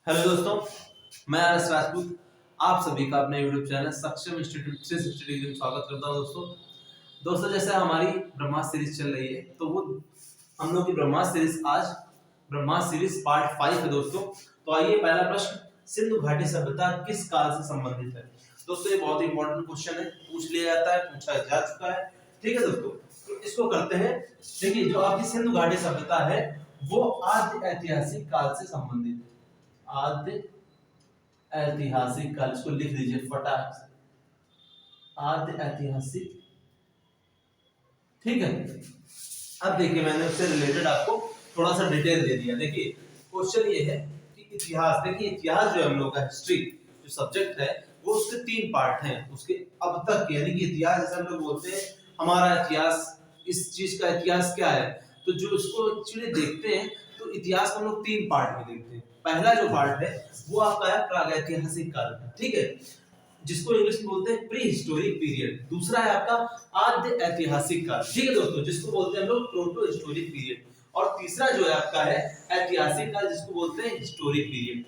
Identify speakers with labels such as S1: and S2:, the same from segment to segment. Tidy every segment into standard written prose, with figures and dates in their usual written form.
S1: Hello दोस्तों, मैं RS. Rajput आप सभी का अपने यूट्यूब चैनल सक्षम इंस्टीट्यूट 360 डिग्री में स्वागत करता हूं। दोस्तों जैसे हमारी ब्रह्मास्त्र सीरीज चल रही है तो वो हम लोग की ब्रह्मास्त्र सीरीज पार्ट 5 है दोस्तों। तो आइए पहला प्रश्न, सिंधु घाटी सभ्यता किस काल से संबंधित है। दोस्तों ये बहुत इंपॉर्टेंट क्वेश्चन है, पूछ लिया जाता है, पूछा जा चुका है। ठीक है दोस्तों, तो इसको करते हैं। देखिए जो आपकी सिंधु घाटी सभ्यता है वो आद्य ऐतिहासिक काल से संबंधित है। आद्य ऐतिहासिक काल, इसको लिख दीजिए फटाक से, आद्य ऐतिहासिक। ठीक है, अब देखिए मैंने उससे रिलेटेड आपको थोड़ा सा डिटेल दे दिया। देखिए क्वेश्चन ये है कि इतिहास, देखिए इतिहास जो हम लोग का हिस्ट्री जो सब्जेक्ट है वो उसके 3 पार्ट हैं उसके अब तक के, यानी कि इतिहास जैसे हम लोग बोलते हैं हमारा इतिहास, इस चीज का इतिहास क्या है, तो जो इसको एक्चुअली देखते हैं तो इतिहास को हम लोग 3 पार्ट में देखते हैं। पहला जो पार्ट है वो आपका है प्रागैतिहासिक काल, ठीक है, जिसको इंग्लिश में बोलते हैं प्री हिस्टोरिक पीरियड। दूसरा है आपका आद्य ऐतिहासिक काल, ठीक है दोस्तों, जिसको बोलते हैं हम लोग प्रोटो हिस्टोरिक पीरियड। और तीसरा जो है आपका है ऐतिहासिक काल, जिसको बोलते हैं हिस्टोरिक पीरियड।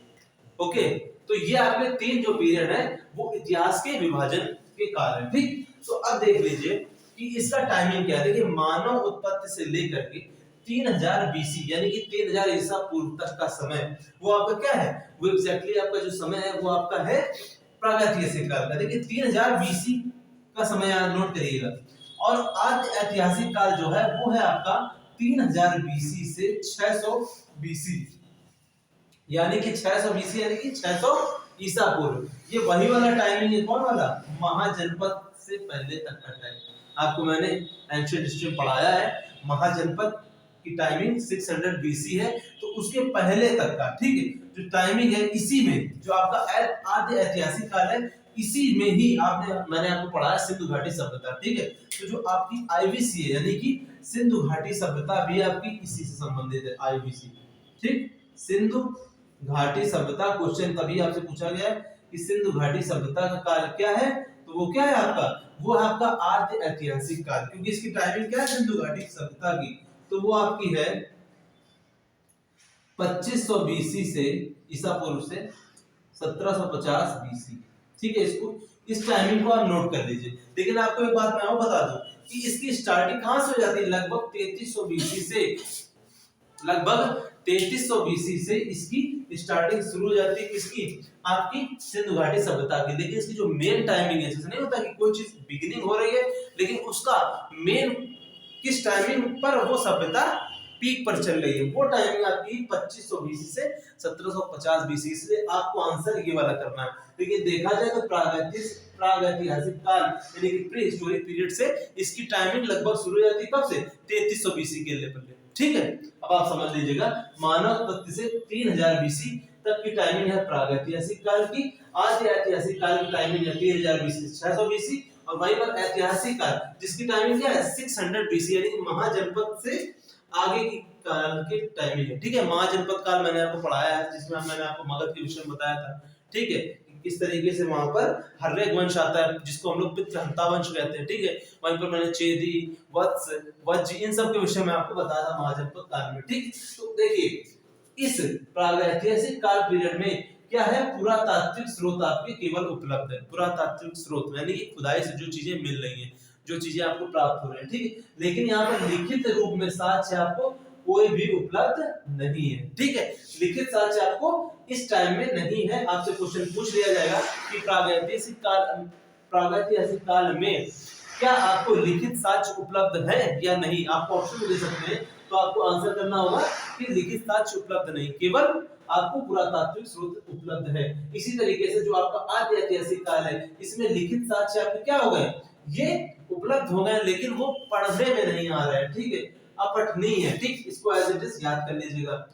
S1: ओके, तो ये आपके 3 जो पीरियड है वो इतिहास के विभाजन के काल है। ठीक, तो अब देख लीजिए कि इसका टाइमिंग क्या है। देखिए मानव उत्पत्ति से लेकर के 3000 बीसी यानी कि 3000 ईसा पूर्व तक का समय वो आपका क्या है, वो एग्जैक्टली आपका जो समय है वो आपका है प्रागैतिहासिक काल का। देखिए 3000 बीसी का समय आप नोट करिएगा। और आद्य ऐतिहासिक काल जो है वो है आपका 3000 बीसी से 600 बीसी, यानी कि 600 बीसी यानी कि 600 ईसा पूर्व। ये वही वाला टाइमिंग है, कौन वाला, महाजनपद से पहले तक का टाइम। आपको मैंने एंशिएंट हिस्ट्री में पढ़ाया है, महाजनपद की टाइमिंग 600 बीसी है, तो उसके पहले तक का, ठीक है, जो टाइमिंग है इसी में जो आपका आद्य ऐतिहासिक काल है इसी में ही मैंने आपको पढ़ाया सिंधु घाटी सभ्यता। ठीक है, तो जो आपकी आईवीसी है यानी कि सिंधु घाटी सभ्यता भी आपकी इसी से संबंधित है, आईवीसी। ठीक, सिंधु घाटी सभ्यता क्वेश्चन तभी आपसे पूछा गया है कि सिंधु घाटी सभ्यता का काल क्या है, तो वो क्या है आपका, वो है आपका आद्य ऐतिहासिक काल, क्योंकि इसकी टाइमिंग क्या है सिंधु घाटी सभ्यता की, तो वो आपकी है 2500 बीसी से ईसा पूर्व से 1750 बीसी। ठीक है, इसको इस टाइमिंग को आप नोट कर लीजिए। लेकिन आपको एक बात मैं और बता दूं कि इसकी स्टार्टिंग कहां से हो जाती है, लगभग 3300 बीसी से, लगभग 3300 बीसी से इसकी स्टार्टिंग शुरू हो जाती है, किसकी, आपकी सिंधु घाटी सभ्यता की। लेकिन इसकी जो मेन टाइमिंग है, जैसे नहीं होता कि कोई चीज बिगिनिंग हो रही है लेकिन उसका मेन किस टाइमिंग पर वो सभ्यता पीक पर चल रही है, वो टाइमिंग आपकी 2500 बीसी से 1750 बीसी। इसलिए आपको आंसर ये वाला करना है। लेकिन देखा जाए तो प्रागैतिहासिक काल यानी कि प्री हिस्टोरिक पीरियड से इसकी टाइमिंग लगभग शुरू हो जाती है, कब से, 3300 बीसी के लेवल पे। ठीक है, अब आप समझ लीजिएगा मानव उत्पत्ति से 3000 बीसी तक की टाइमिंग है प्रागैतिहासिक काल की। आद्य ऐतिहासिक काल की टाइमिंग है 3000 बीसी से 600 बीसी, और वहीं पर ऐतिहासिक काल जिसकी टाइमिंग क्या है 600 बीसी यानी कि महाजनपद से आगे की काल की टाइमिंग है। ठीक है, महाजनपद काल मैंने आपको पढ़ाया है, जिसमें मैंने आपको मगध के विषय में बताया था। ठीक है, किस तरीके से वहां पर हर्रेक वंश आता है जिसको हम लोग पितृहंता वंश कहते हैं। ठीक है, वहीं पर मैंने चेदी, वत्स, वज्ज इन सब के विषय में आपको बताया था महाजनपद काल में। ठीक, तो देखिए इस प्रागैतिहासिक काल पीरियड में क्या है, पुरातात्विक स्रोत आपके केवल उपलब्ध है। पुरातात्विक स्रोत यानी कि खुदाई से जो चीजें मिल रही हैं, जो चीजें आपको प्राप्त हो रही है। ठीक है, लेकिन यहाँ पर लिखित रूप में साक्ष्य आपको कोई भी उपलब्ध नहीं है। ठीक है, लिखित साक्ष्य आपको इस टाइम में नहीं है। आपसे क्वेश्चन पूछ लिया जाएगा कि प्रागैतिहासिक काल में क्या आपको लिखित साक्ष्य उपलब्ध है या नहीं, आपको ऑप्शन दे सकते हैं, तो आपको आंसर करना होगा कि लिखित साक्ष्य उपलब्ध नहीं, केवल आपको पुरातात्विक स्रोत उपलब्ध है। इसी तरीके से जो आपका आद्य ऐतिहासिक काल है इसमें लिखित साक्ष्य आपके क्या हो गए, ये उपलब्ध हो गए, लेकिन वो पढ़ने में नहीं आ रहा है। ठीक है, अपठनीय है। ठीक, इसको एज इट इज याद कर लीजिएगा।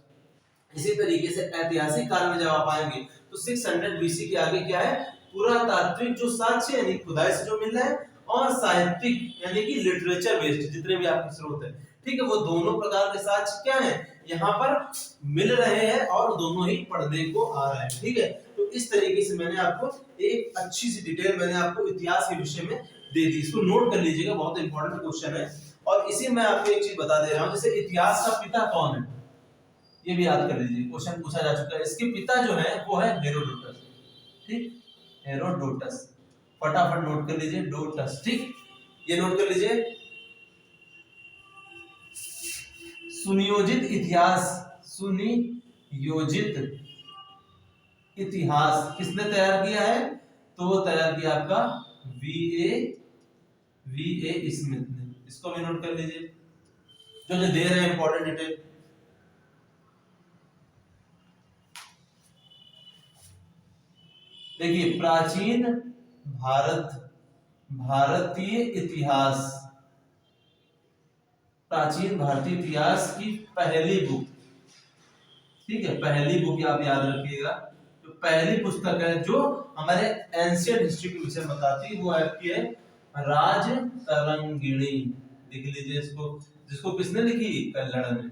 S1: इसी तरीके से ऐतिहासिक काल में जब आप आएंगे तो 600 बीसी के आगे क्या है, पुरातात्विक जो साक्ष्य यानी खुदाई से जो मिल रहा है, और साहित्यिक यानी कि लिटरेचर बेस्ड जितने भी आपके स्रोत है, ठीक है, वो दोनों प्रकार के साक्ष्य क्या है यहाँ पर मिल रहे हैं और दोनों ही पढ़ने को आ रहा है। ठीक है, तो इस तरीके से मैंने आपको एक अच्छी सी डिटेल मैंने आपको इतिहास के विषय में दे दी। इसको नोट कर लीजिएगा, बहुत इंपॉर्टेंट क्वेश्चन है। और इसी में आपको एक चीज बता दे रहा हूं, जैसे इतिहास का पिता कौन है, ये भी याद कर लीजिए, क्वेश्चन पूछा जा चुका है। इसके पिता जो है वो है हेरोडोटस, ठीक, हेरोडोटस, फटाफट नोट कर लीजिए, डोटस, ठीक, ये नोट कर लीजिए। सुनियोजित इतिहास, सुनियोजित इतिहास किसने तैयार किया है? तो वो तैयार किया आपका वी ए स्मिथ ने। इसको भी नोट कर लीजिए, जो जो दे रहे हैं इंपॉर्टेंट डिटेल। देखिए, प्राचीन भारतीय इतिहास, प्राचीन भारतीय इतिहास की पहली बुक, ठीक है, पहली बुक आप याद रखिएगा। तो पहली पुस्तक है जो हमारे एंशियंट हिस्ट्री के विषय बताती है, वो आपकी है राज तरंगिणी। लिख लीजिए इसको, जिसको किसने लिखी? कल्लड़ ने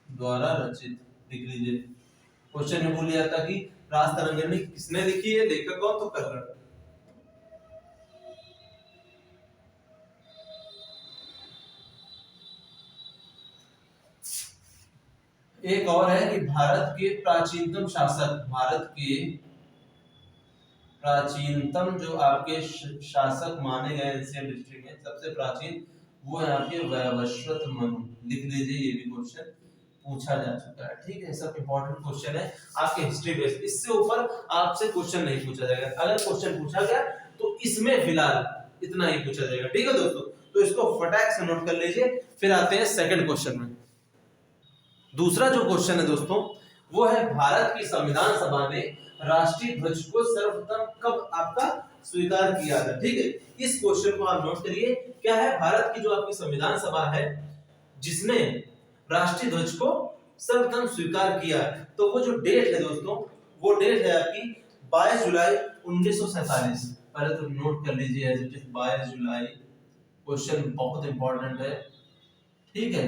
S1: द्वारा रचित, लिख लीजिए। क्वेश्चन में बोल जाता कि राज तरंगिणी किसने लिखी है, लेखक कौन? तो कल्लड़। एक और है कि भारत के प्राचीनतम शासक, भारत के प्राचीनतम जो आपके शासक माने गए एंशिएंट हिस्ट्री में सबसे प्राचीन, वो है आपके वैवस्वत मनु। लिख लीजिए, ये भी क्वेश्चन पूछा जा चुका है, ठीक है। सब इंपॉर्टेंट क्वेश्चन है आपके हिस्ट्री बेस, इससे ऊपर आपसे क्वेश्चन नहीं पूछा जाएगा। अगर क्वेश्चन पूछा गया तो इसमें फिलहाल इतना ही पूछा जाएगा, ठीक है दोस्तों। तो इसको फटाक से नोट कर लीजिए। फिर आते हैं सेकंड क्वेश्चन में। दूसरा जो क्वेश्चन है दोस्तों, वो है भारत की संविधान सभा ने राष्ट्रीय ध्वज को सर्वप्रथम कब आपका स्वीकार किया था, ठीक है। इस क्वेश्चन को आप नोट करिए। क्या है? भारत की जो आपकी संविधान सभा है जिसने राष्ट्रीय ध्वज को सर्वप्रथम स्वीकार किया, तो वो जो डेट है दोस्तों, वो डेट है आपकी 22 जुलाई 1947। पहले तो नोट कर लीजिए, 22 जुलाई। क्वेश्चन बहुत इंपॉर्टेंट है, ठीक है।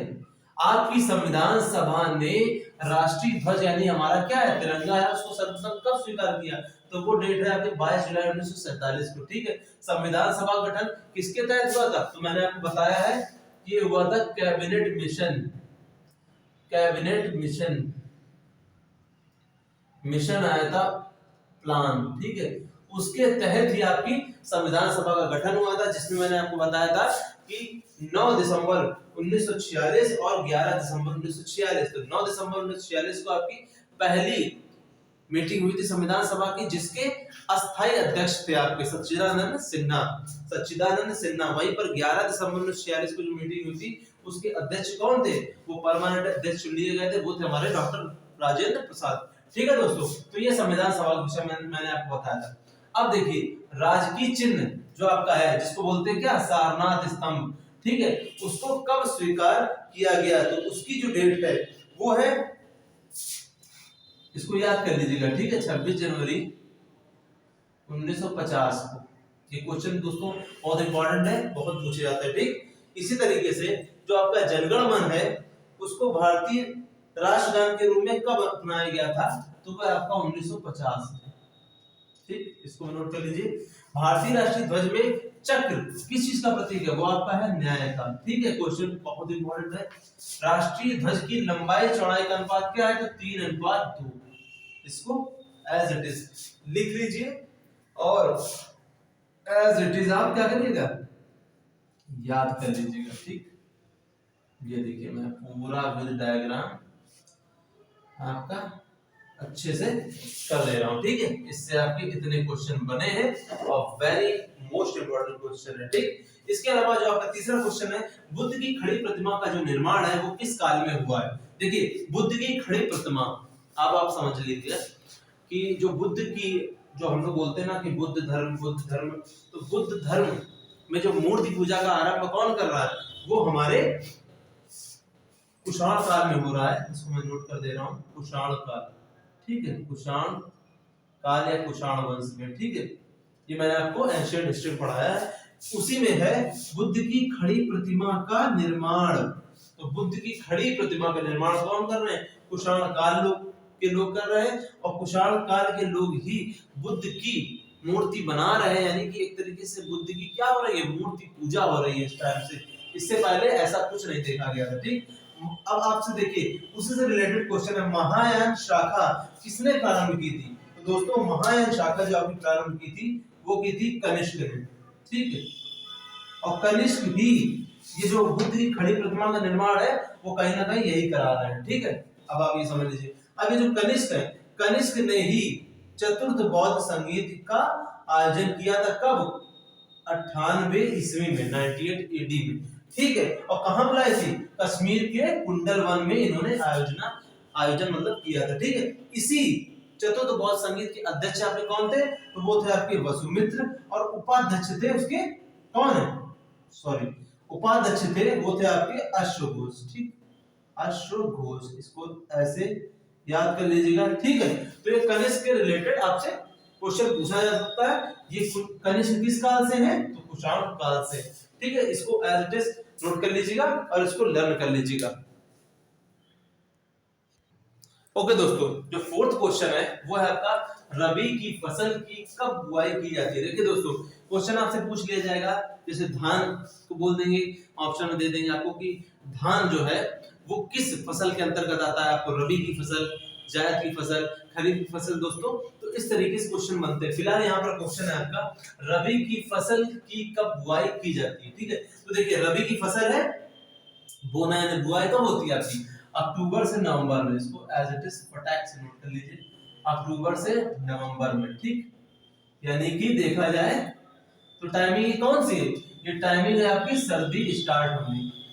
S1: आपकी संविधान सभा ने राष्ट्रीय ध्वज यानी हमारा क्या है, तिरंगा है, उसको सर्वप्रथम कब स्वीकार किया? तो वो डेट है आपके 22 जुलाई 1947 को, ठीक है। संविधान सभा गठन किसके तहत हुआ था? तो मैंने आपको बताया है कि ये हुआ था कैबिनेट मिशन, कैबिनेट मिशन आया था प्लान, ठीक है। उसके तहत ही आपकी संविधान सभा का गठन हुआ था, जिसमें मैंने आपको बताया था कि 9 दिसंबर 1946 और 11 दिसंबर 1946, तो 9 दिसंबर 1946 को आपकी पहली मीटिंग हुई थी संविधान सभा की, जिसके अस्थायी अध्यक्ष थे आपके सच्चिदानंद सिन्हा। वहीं पर 11 दिसंबर 1946 को जो मीटिंग हुई थी, उसके अध्यक्ष कौन थे? वो परमानेंट अध्यक्ष चुन लिए गए थे, वो थे हमारे डॉक्टर राजेंद्र प्रसाद, ठीक है दोस्तों। तो ये संविधान सभा के विषय में मैंने आपको बताया था। अब देखिए, राजकीय चिन्ह जो आपका है, जिसको बोलते हैं क्या, सारनाथ स्तंभ, ठीक है, उसको कब स्वीकार किया गया? तो उसकी जो डेट है वो है, इसको याद कर लीजिएगा, ठीक है, 26 जनवरी 1950 को। ये क्वेश्चन दोस्तों बहुत इंपॉर्टेंट है, बहुत पूछे जाते हैं, ठीक। इसी तरीके से जो आपका जनगण मन है, उसको भारतीय राष्ट्रगान के रूप में कब अपनाया गया था? तो वह आपका 1950, ठीक, इसको नोट कर लीजिए। भारतीय राष्ट्रीय ध्वज में चक्र किस चीज का प्रतीक है? वो आपका है न्याय का, ठीक है। क्वेश्चन बहुत इंपॉर्टेंट है। राष्ट्रीय ध्वज की लंबाई चौड़ाई का अनुपात क्या है? तो 3:2। इसको एज इट इज लिख लीजिए, और एज इट इज आप क्या करिएगा, याद कर लीजिएगा, ठीक। ये देखिए, मैं पूरा विद डायग्राम आपका अच्छे से कर दे रहा हूं, ठीक है। इससे आपके इतने क्वेश्चन बने हैं और वेरी मोस्ट इंपोर्टेंट क्वेश्चन है, ठीक। इसके अलावा जो आपका तीसरा क्वेश्चन है, बुद्ध की खड़ी प्रतिमा का जो निर्माण है वो किस काल में हुआ है? देखिए, बुद्ध की खड़ी प्रतिमा, अब आप समझ लीजिए कि जो बुद्ध की, जो हम लोग बोलते हैं ना कि बुद्ध धर्म, तो बुद्ध धर्म में जो मूर्ति पूजा का आरंभ कौन कर रहा है? वो हमारे कुषाण काल में हो रहा है। इसको मैं नोट कर दे रहा हूँ, कुषाण काल, ठीक है, कुषाण काल या कुषाण वंश में, ठीक है। ये मैंने आपको एंशिएंट हिस्ट्री में पढ़ाया है, उसी में है बुद्ध की खड़ी प्रतिमा का निर्माण। तो बुद्ध की खड़ी प्रतिमा का निर्माण कौन कर रहे हैं? कुषाण काल के लोग कर रहे हैं, और कुषाण काल के लोग ही बुद्ध की मूर्ति बना रहे हैं, यानी कि एक तरीके से बुद्ध की क्या हो रही है, मूर्ति पूजा हो रही है इस टाइम से। इससे पहले ऐसा कुछ नहीं देखा गया था, ठीक। अब आपसे देखिए उसी से रिलेटेड क्वेश्चन है, महायान शाखा किसने प्रारंभ की थी? तो दोस्तों महायान शाखा जो आपने प्रारंभ की थी वो की थी कनिष्क ने, ठीक है। और कनिष्क भी ये जो बुद्ध की खड़ी प्रतिमा का निर्माण है वो कहीं ना कहीं यही करा रहे हैं, ठीक है। अब आप ये समझ लीजिए, अब ये जो कनिष्क है, कनिष्क ने ही चतुर्थ बौद्ध संगीत का आयोजन किया था, कब? 98 ईस्वी में, 98 एडी में, ठीक है। और कहां बुलाई थी? कश्मीर के कुंडल वन में इन्होंने आयोजन मतलब किया था, ठीक है। इसी चतुर्थ बौद्ध संगीत के अध्यक्ष आपके कौन थे? तो वो थे आपके वसुमित्र, और उपाध्यक्ष थे उसके कौन है? सॉरी, उपाध्यक्ष थे वो थे आपके अश्वघोष, ठीक, अश्वघोष, इसको ऐसे याद कर लीजिएगा, ठीक है। तो ये कनिष्क के रिलेटेड आपसे क्वेश्चन पूछा जा सकता है। ये कनिष्क किस काल से है? तो कुषाण काल से, ठीक है। इसको एज इट इज नोट कर लीजिएगा और इसको लर्न कर लीजिएगा। ओके दोस्तों, जो फोर्थ क्वेश्चन है वो है आपका रबी की फसल की कब बुआई की जाती है। देखिए दोस्तों, क्वेश्चन आपसे पूछ लिया जाएगा, जैसे धान को बोल देंगे, ऑप्शन में दे देंगे आपको कि धान जो है वो किस फसल के अंतर्गत आता है, आपको रबी की फसल, जायद की फसल, खरीफ की फसल। दोस्तों तो इस तरीके से क्वेश्चन बनते हैं। फिलहाल यहाँ पर क्वेश्चन है आपका रबी की फसल की कब बुआई की जाती है, ठीक है। तो देखिए रबी की फसल है, बोना यानी बुआई कब होती है आपकी? अक्टूबर से नवंबर में। इसको एज इट इज फटाक से नोट कर लीजिए, अक्टूबर से नवंबर में, ठीक। यानी कि देखा जाए तो टाइमिंग कौन सी है? ये टाइमिंग है आपकी सर्दी स्टार्ट होने की,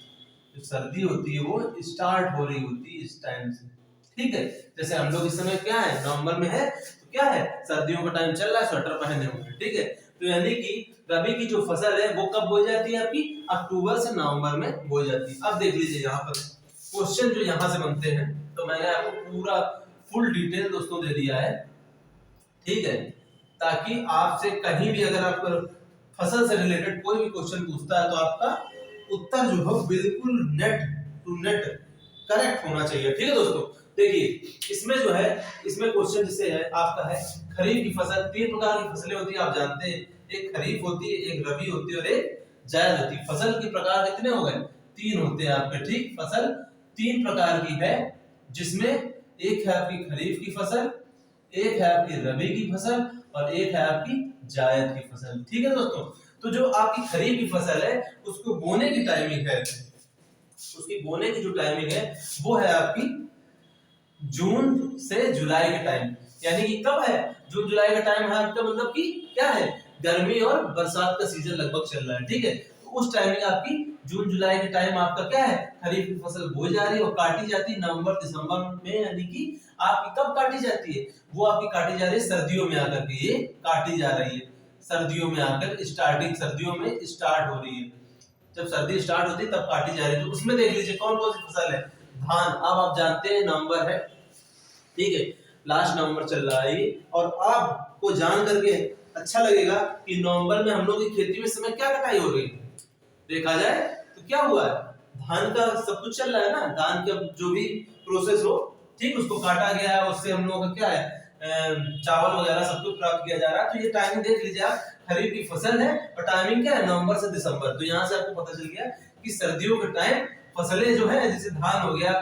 S1: जो सर्दी होती है वो स्टार्ट हो रही होती है इस टाइम से, ठीक है। जैसे हम लोग इस समय क्या है, नवंबर में है, तो क्या है, सर्दियों का टाइम चल रहा है, स्वेटर पहने होंगे, ठीक है। तो यानी कि रबी की जो फसल है वो कब हो जाती है आपकी? अक्टूबर से नवंबर में हो जाती है। अब देख लीजिए यहाँ पर क्वेश्चन जो यहाँ से बनते हैं, तो मैंने आपको पूरा फुल डिटेल दोस्तों दे दिया है, ठीक है, ताकि आपसे कहीं भी अगर आप फसल से रिलेटेड कोई भी क्वेश्चन पूछता है तो आपका उत्तर जो है बिल्कुल नेट टू नेट करेक्ट होना चाहिए, ठीक है दोस्तों। देखिए इसमें जो है, इसमें क्वेश्चन जिसे है आपका है खरीफ की फसल। तीन प्रकार की फसलें होती है, आप जानते हैं, एक खरीफ होती है, एक रबी होती है और एक जायद होती है। फसल के प्रकार कितने हो गए? तीन होते हैं आपके, ठीक। फसल तीन प्रकार की है, जिसमें एक है आपकी खरीफ की फसल, एक है आपकी रबी की फसल और एक है आपकी जायद की फसल, ठीक है दोस्तों। तो जो आपकी खरीफ की फसल है उसको बोने की टाइमिंग है, उसकी बोने की जो टाइमिंग है वो है आपकी जून से जुलाई के टाइम। यानी कि कब है? जून जुलाई का टाइम है आपका, मतलब कि क्या है, गर्मी और बरसात का सीजन लगभग चल रहा है, ठीक है। तो उस टाइमिंग आपकी जून जुलाई के टाइम आपका क्या है, खरीफ की फसल बोई जा रही है और काटी जाती है नवंबर दिसंबर में। यानी कि आपकी कब काटी जाती है? वो आपकी काटी जा रही है सर्दियों में आकर के, ये काटी जा रही है सर्दियों में आकर, स्टार्टिंग सर्दियों में स्टार्ट हो रही है, जब सर्दी स्टार्ट होती है तब काटी जा रही है। तो उसमें देख लीजिए कौन कौन सी फसल है। धान, अब आप जानते हैं नवंबर है, ठीक है, लास्ट नवंबर चल रहा है ये, और आपको जान करके अच्छा लगेगा कि नवंबर में हम लोग की खेती में समय क्या कटाई हो रही है। देखा जाए तो क्या हुआ है, धान का सब कुछ चल रहा है ना, धान का जो भी प्रोसेस हो, ठीक, उसको काटा गया है, उससे हम लोगों का क्या है, चावल वगैरह सब कुछ प्राप्त किया जा रहा है। तो ये टाइमिंग देख लीजिए आप, खरीफ की फसल है और टाइमिंग क्या है, नवंबर से दिसंबर। तो यहाँ से आपको पता चल गया कि सर्दियों के टाइम फसलें जो है, जैसे धान हो गया,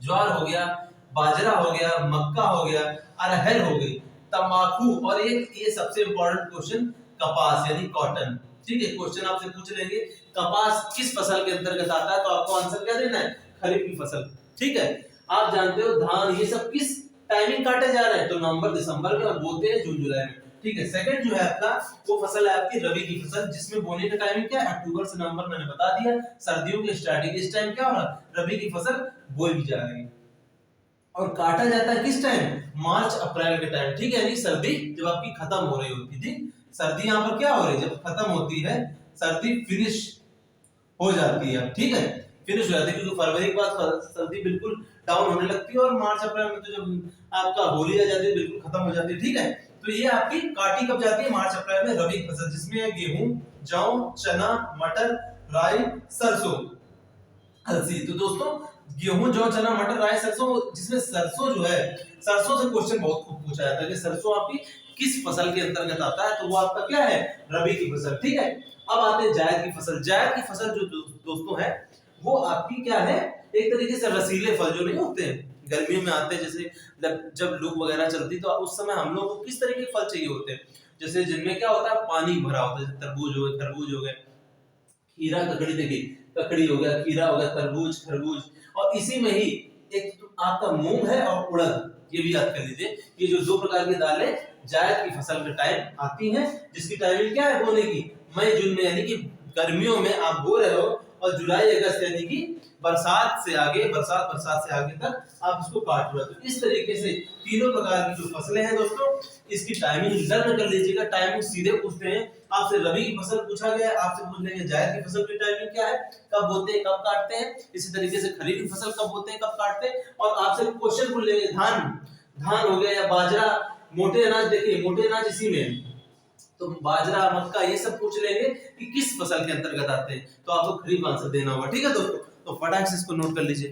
S1: ज्वार हो गया, बाजरा हो गया, मक्का हो गया, अरहर हो गई, तंबाकू, और ये सबसे इंपॉर्टेंट क्वेश्चन कपास यानी कॉटन, ठीक है। क्वेश्चन आपसे पूछ लेंगे कपास किस फसल के अंतर्गत आता है, तो आपको आंसर क्या देना है, खरीफ की फसल, ठीक है। आप जानते हो धान ये सब किस टाइमिंग काटे जा रहे हैं, तो नवंबर दिसंबर में, और बोते हैं जून जुलाई में, ठीक है। सेकंड जो है आपका वो फसल है आपकी रबी की फसल, जिसमें बोने का टाइमिंग क्या है, अक्टूबर से नवंबर, मैंने बता दिया, सर्दियों की स्टार्टिंग। इस टाइम क्या हो रहा है, रबी की फसल बोई भी जा रही है, और काटा जाता है किस टाइम, मार्च अप्रैल के टाइम, ठीक है। यानी सर्दी जब आपकी खत्म हो रही होती है, ठीक, सर्दी यहाँ पर क्या हो रही है, जब खत्म होती है सर्दी, फिनिश हो जाती है, ठीक है, फिनिश हो जाती है, क्योंकि फरवरी के बाद सर्दी बिल्कुल डाउन होने लगती है, और मार्च अप्रैल में तो जब आपका होली आ जाती है बिल्कुल खत्म हो जाती है, ठीक है। तो ये आपकी काटी कब जाती है, मार्च अप्रैल में, रबी फसल, जिसमें है गेहूं, जौ, चना, मटर, राई, सरसों, अलसी। तो दोस्तों गेहूं, जौ, चना, मटर, राई, सरसों, जिसमें सरसों जो है, सरसों से क्वेश्चन बहुत खूब पूछा जाता है कि सरसों आपकी किस फसल के अंतर्गत आता है, तो वो आपका क्या है, रबी की फसल, ठीक है। अब आते हैं जायद की फसल। जायद की फसल जो दोस्तों है वो आपकी क्या है, एक तरीके से रसीले फल जो नहीं होते हैं, गर्मियों में आते हैं, जैसे जब लू वगैरह चलती तो उस समय हम लोग को किस तरीके के फल चाहिए होते हैं, जैसे जिनमें क्या होता है, पानी भरा होता है, जैसे तरबूज हो गए, खरबूज हो गए, खीरा, ककड़ी, देखिए ककड़ी हो गया, खीरा हो गया, तरबूज, खरबूज, और इसी में ही एक तो आपका मूंग है और उड़द, ये भी याद कर लीजिए। ये जो दो प्रकार की दालें जायद की फसल के टाइम आती हैं, जिसकी टाइमिंग क्या है बोने की, मई जून में, यानी कि गर्मियों में आप बो रहे हो, और जुलाई अगस्त यानी कि बरसात से आगे तक आप इसको काट रहे हो। तो इस तरीके से तीनों प्रकार की जो फसलें हैं दोस्तों, इसकी टाइमिंग लर्न कर लीजिएगा। टाइमिंग सीधे पूछते हैं आपसे, रबी की फसल पूछा गया है, आपसे पूछ लेंगे जायद की फसल की टाइमिंग क्या है, कब बोते हैं, कब काटते हैं। इसी तरीके से खरीफ की फसल कब बोते हैं, कब काटते हैं। और आपसे क्वेश्चन पूछ लेंगे धान हो गया या बाजरा, मोटे अनाज, देखिए मोटे अनाज इसी में, तो बाजरा, मक्का, ये सब पूछ लेंगे कि किस फसल के अंतर्गत आते हैं, तो आपको खरीफ आंसर देना होगा। ठीक है दोस्तों, तो फटाक से इसको नोट कर लीजिए।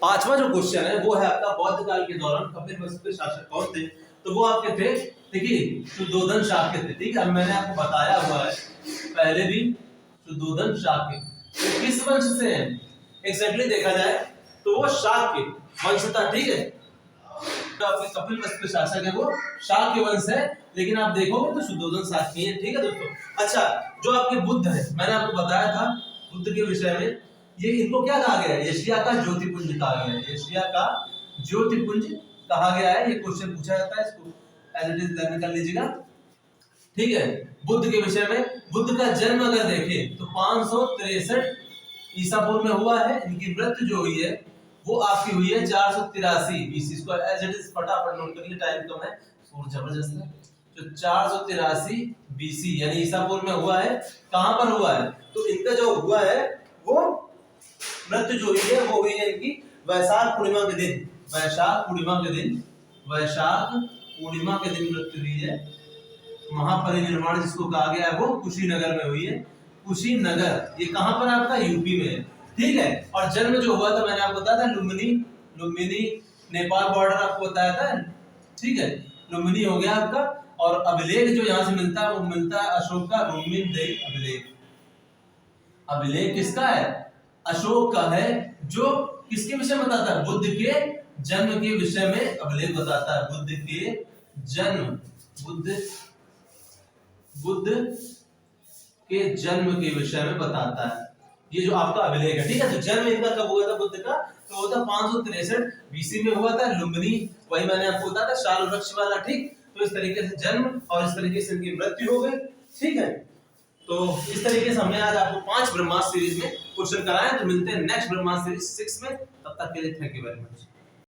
S1: पांचवा जो क्वेश्चन है वो है आपका, बौद्ध काल के दौरान कपिल वस्तु के शासक कौन थे, तो वो आपके थे, देखिए शुद्धोधन शाक्य थे। ठीक है, मैंने आपको बताया हुआ है पहले भी, शुद्धोधन शाक्य तो किस वंश से है एग्जैक्टली देखा जाए तो वो शाक्य वंश था। ठीक है, तो आपके कपिल वस्तु के शासक है वो शाक्य वंश है, लेकिन आप देखोगे तो शुद्धोधन शाक्य है। ठीक है दोस्तों, अच्छा जो आपके बुद्ध है, मैंने आपको बताया था बुद्ध के विषय में, ये इनको क्या कहा गया है, एशिया का ज्योतिपुंज कहा गया है, एशिया का ज्योतिपुंज कहा गया है। ये क्वेश्चन पूछा जाता है, इसको एज इट इज लर्न कर लीजिएगा। ठीक है, बुद्ध के विषय में, बुद्ध का जन्म अगर देखें तो 563 ईसा पूर्व में हुआ है। इनकी मृत्यु जो हुई है वो आपकी हुई है 483 बीसी। इसको एज इट इज फटाफट नोट करिए, टाइम कम है, सूर्य जबरदस्त है। तो 483 बीसी यानी ईसा पूर्व में हुआ है। कहां पर हुआ है, तो इनका जो हुआ है वो मृत्यु जो हुई है वो हुई है इनकी वैशाख पूर्णिमा के दिन, वैशाख पूर्णिमा के दिन, वैशाख पूर्णिमा के दिन मृत्यु हुई है। महापरिनिर्वाण जिसको कहा गया है वो कुशीनगर में हुई है। कुशीनगर ये कहां पर आपका, यूपी में है। ठीक है, और जन्म जो हुआ था मैंने आपको बताया था लुम्बिनी नेपाल बॉर्डर आपको बताया था। ठीक है, लुम्बिनी हो गया आपका, और अभिलेख जो यहाँ से मिलता है वो मिलता है अशोक का रुम्मिनदेई अभिलेख। अभिलेख किसका है, अशोक का है, जो किसके विषय में बताता है, बुद्ध के जन्म के विषय में अभिलेख बताता है। बुद्ध के जन्म, बुद्ध के जन्म के विषय में बताता है ये जो आपका अभिलेख है। ठीक है, तो जन्म इनका कब हुआ था बुद्ध का, तो वो था 563 बीसी में हुआ था, लुम्बिनी, वही मैंने आपको बताया था शाल वृक्ष वाला। ठीक, तो इस तरीके से जन्म और इस तरीके से इनकी मृत्यु हो गई। ठीक है, तो इस तरीके से हमने आज आपको 5 ब्रह्मास्त्र सीरीज में क्वेश्चन कराए। तो मिलते हैं नेक्स्ट ब्रह्मास्त्र सीरीज 6 में, तब तक के लिए थैंक यू वेरी मच।